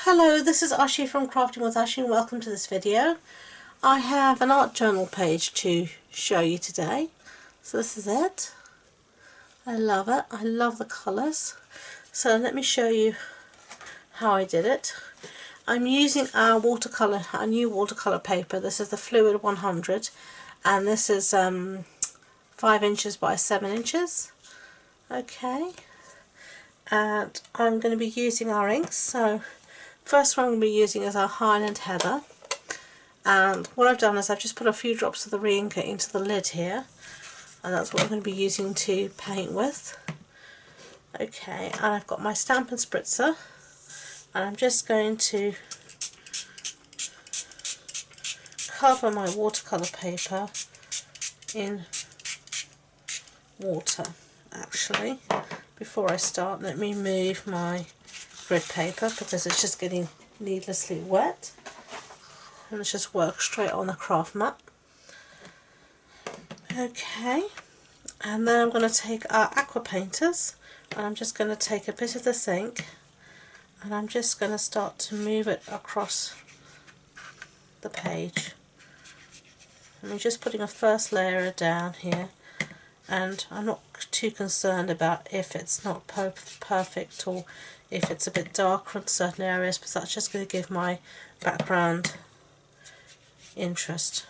Hello, this is Ashi from Crafting with Ashi and welcome to this video. I have an art journal page to show you today. So this is it. I love it. I love the colours. So let me show you how I did it. I'm using a new watercolour paper. This is the Fluid 100 and this is 5 inches by 7 inches. Okay. And I'm going to be using our inks. So first one I'm going to be using is our Highland Heather, and what I've done is I've just put a few drops of the re-inker into the lid here, and that's what I'm going to be using to paint with. Okay, and I've got my Stampin spritzer, and I'm just going to cover my watercolour paper in water. Actually, before I start, let me move my grid paper because it's just getting needlessly wet, and let's just work straight on the craft mat. Okay, and then I'm going to take our aqua painters, and I'm just going to take a bit of this ink and I'm just going to start to move it across the page. I'm just putting a first layer down here, and I'm not too concerned about if it's not perfect or if it's a bit darker in certain areas, but that's just going to give my background interest.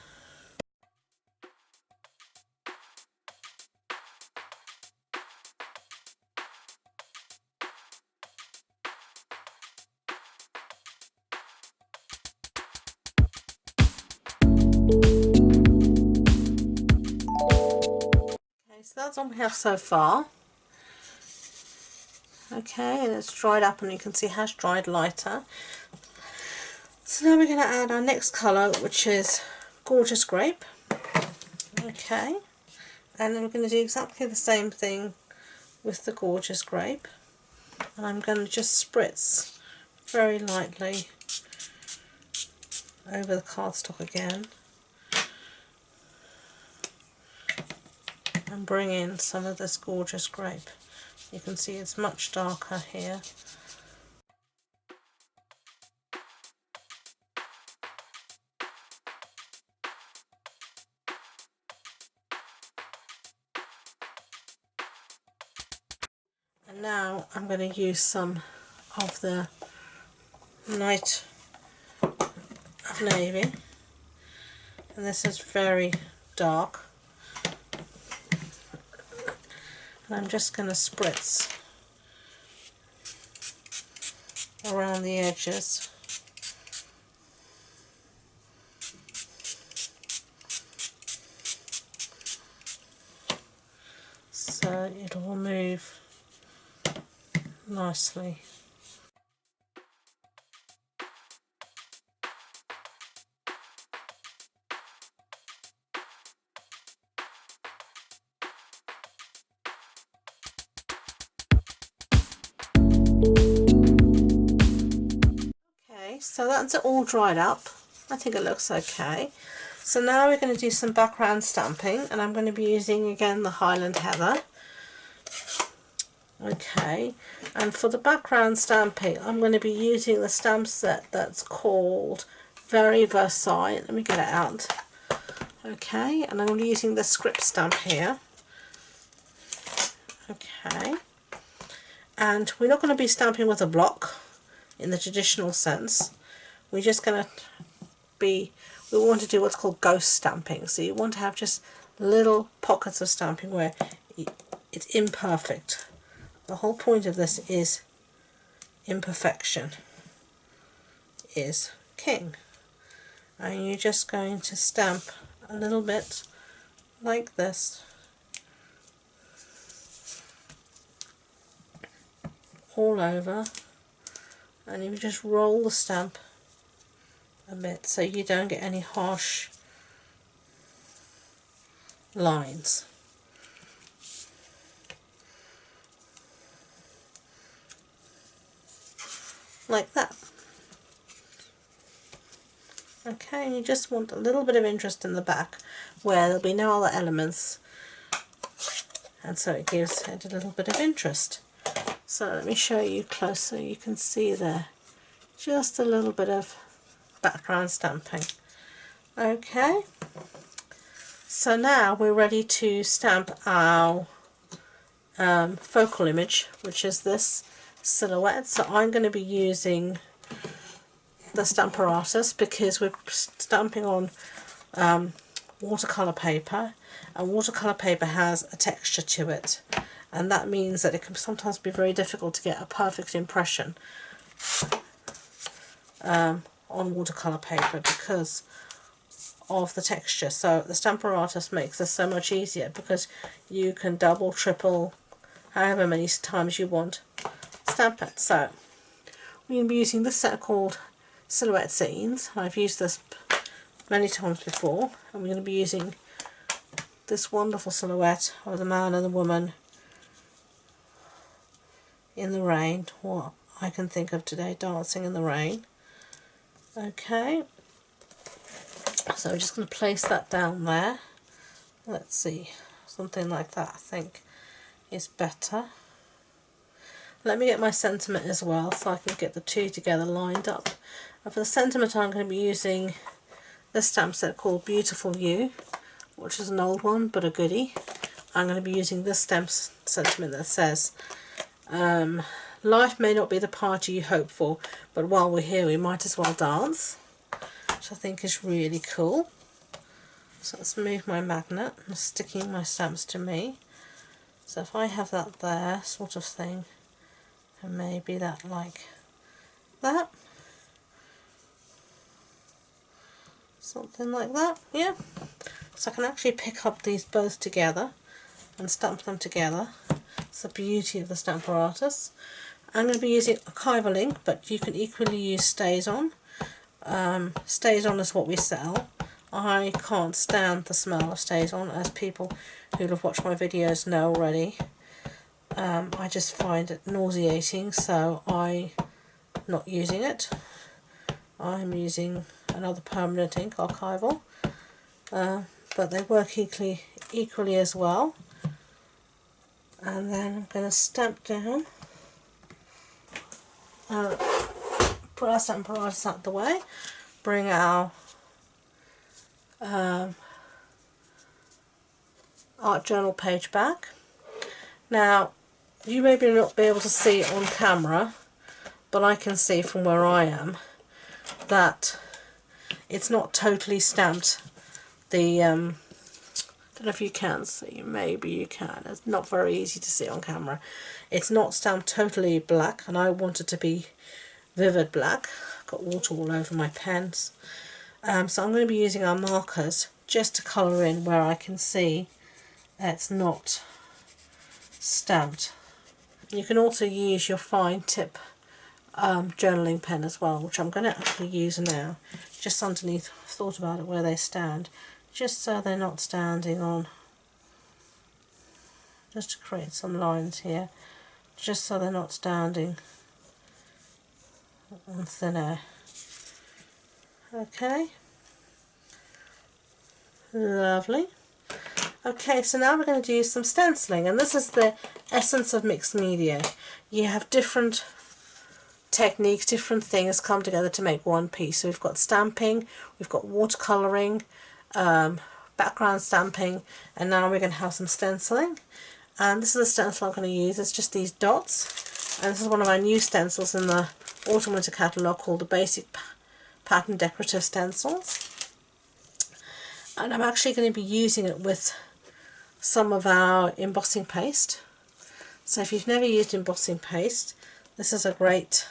Okay, so that's all we have so far. Okay, and it's dried up, and you can see it has dried lighter. So now we're going to add our next colour, which is Gorgeous Grape. Okay, and then we're going to do exactly the same thing with the Gorgeous Grape, and I'm going to just spritz very lightly over the cardstock again and bring in some of this Gorgeous Grape. You can see it's much darker here. And now I'm going to use some of the Night of Navy, and this is very dark, and I'm just going to spritz around the edges. So it will move nicely. Okay, so that's all dried up. I think it looks okay. So now we're going to do some background stamping, and I'm going to be using again the Highland Heather. Okay, and for the background stamping I'm going to be using the stamp set that's called Very Versailles. Let me get it out. Okay, and I'm going to be using the script stamp here. Okay, and we're not going to be stamping with a block in the traditional sense. We're just going to we want to do what's called ghost stamping. So you want to have just little pockets of stamping where it's imperfect. The whole point of this is imperfection is king. And you're just going to stamp a little bit like this all over, and you just roll the stamp a bit so you don't get any harsh lines. Like that. Okay, and you just want a little bit of interest in the back where there'll be no other elements, and so it gives it a little bit of interest. So let me show you closer. You can see there just a little bit of background stamping. Okay, so now we're ready to stamp our focal image, which is this silhouette. So I'm going to be using the Stamparatus because we're stamping on watercolour paper, and watercolour paper has a texture to it, and that means that it can sometimes be very difficult to get a perfect impression on watercolour paper because of the texture. So the Stamparatus makes this so much easier because you can double, triple, however many times you want stamp it. So we're going to be using this set called Silhouette Scenes. I've used this many times before, and we're going to be using this wonderful silhouette of the man and the woman in the rain, what I can think of today, dancing in the rain. Okay, so I'm just going to place that down there. Let's see, something like that I think is better. Let me get my sentiment as well so I can get the two together lined up. And for the sentiment I'm going to be using this stamp set called Beautiful You, which is an old one but a goodie. I'm going to be using this stamp sentiment that says, life may not be the party you hope for, but while we're here we might as well dance, which I think is really cool. So let's move my magnet. I'm sticking my stamps to me. So if I have that there, sort of thing, and maybe that like that, something like that, yeah. So I can actually pick up these both together and stamp them together. It's the beauty of the Stamparatus. I'm going to be using archival ink, but you can equally use Stays On. Stays On is what we sell. I can't stand the smell of Stays On, as people who have watched my videos know already. I just find it nauseating, so I'm not using it. I'm using another permanent ink, archival, but they work equally as well. And then I'm going to stamp down, put our Stamparatus out the way, bring our art journal page back. Now, you may not be able to see it on camera, but I can see from where I am that it's not totally stamped. The I don't know if you can see, maybe you can, it's not very easy to see on camera. It's not stamped totally black, and I want it to be vivid black. I've got water all over my pens. So I'm going to be using our markers just to colour in where I can see it's not stamped. You can also use your fine tip journaling pen as well, which I'm going to actually use now, just underneath. I've thought about it where they stand, just so they're not standing on, just to create some lines here, just so they're not standing on thin air. Okay, lovely. Okay, so now we're going to do some stenciling, and this is the essence of mixed media. You have different techniques, different things come together to make one piece. So we've got stamping, we've got watercolouring, background stamping, and now we're going to have some stenciling. And this is the stencil I'm going to use. It's just these dots, and this is one of our new stencils in the Autumn Winter catalogue called the Basic Pattern Decorative Stencils. And I'm actually going to be using it with some of our embossing paste. So if you've never used embossing paste, this is a great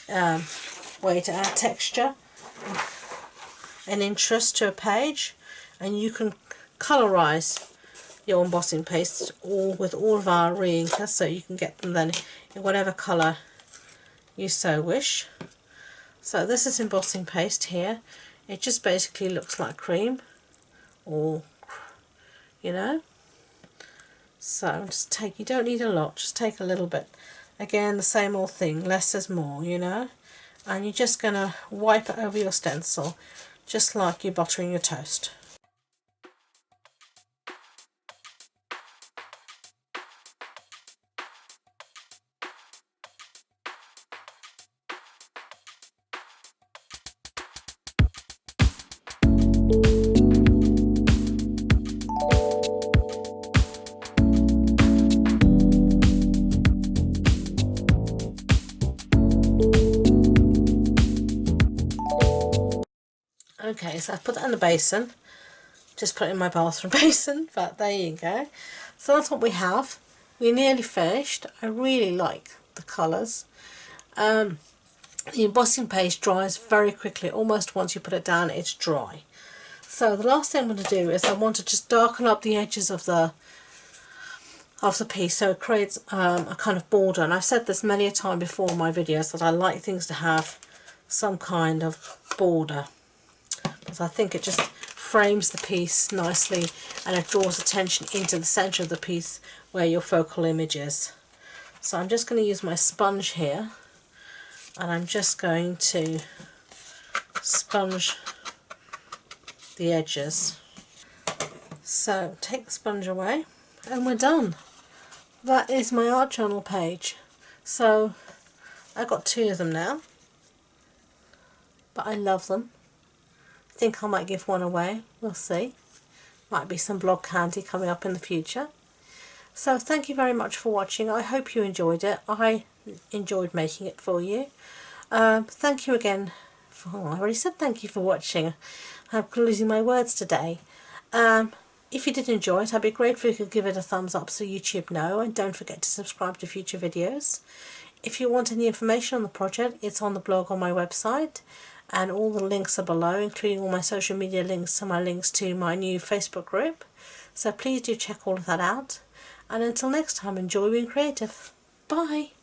way to add texture and interest to a page, and you can colourize your embossing paste with all of our re-inkers, so you can get them then in whatever colour you so wish. So this is embossing paste here. It just basically looks like cream, or you know. So just take, you don't need a lot, just take a little bit. Again, the same old thing, less is more, you know. And you're just going to wipe it over your stencil, just like you're buttering your toast. Okay, so I put that in the basin. Just put it in my bathroom basin, but there you go. So that's what we have. We're nearly finished. I really like the colours. The embossing paste dries very quickly. Almost once you put it down, it's dry. So the last thing I'm going to do is I want to just darken up the edges of the piece so it creates a kind of border. And I've said this many a time before in my videos that I like things to have some kind of border, because I think it just frames the piece nicely and it draws attention into the centre of the piece where your focal image is. So I'm just going to use my sponge here, and I'm just going to sponge the edges. So take the sponge away and we're done. That is my art journal page. So I've got 2 of them now, but I love them. I think I might give one away, we'll see. Might be some blog candy coming up in the future. So thank you very much for watching. I hope you enjoyed it. I enjoyed making it for you. Thank you again I already said thank you for watching. I'm losing my words today. If you did enjoy it, I'd be grateful if you could give it a thumbs up so YouTube know, and don't forget to subscribe to future videos. If you want any information on the project, it's on the blog on my website, and all the links are below, including all my social media links and my links to my new Facebook group. So please do check all of that out. And until next time, enjoy being creative. Bye!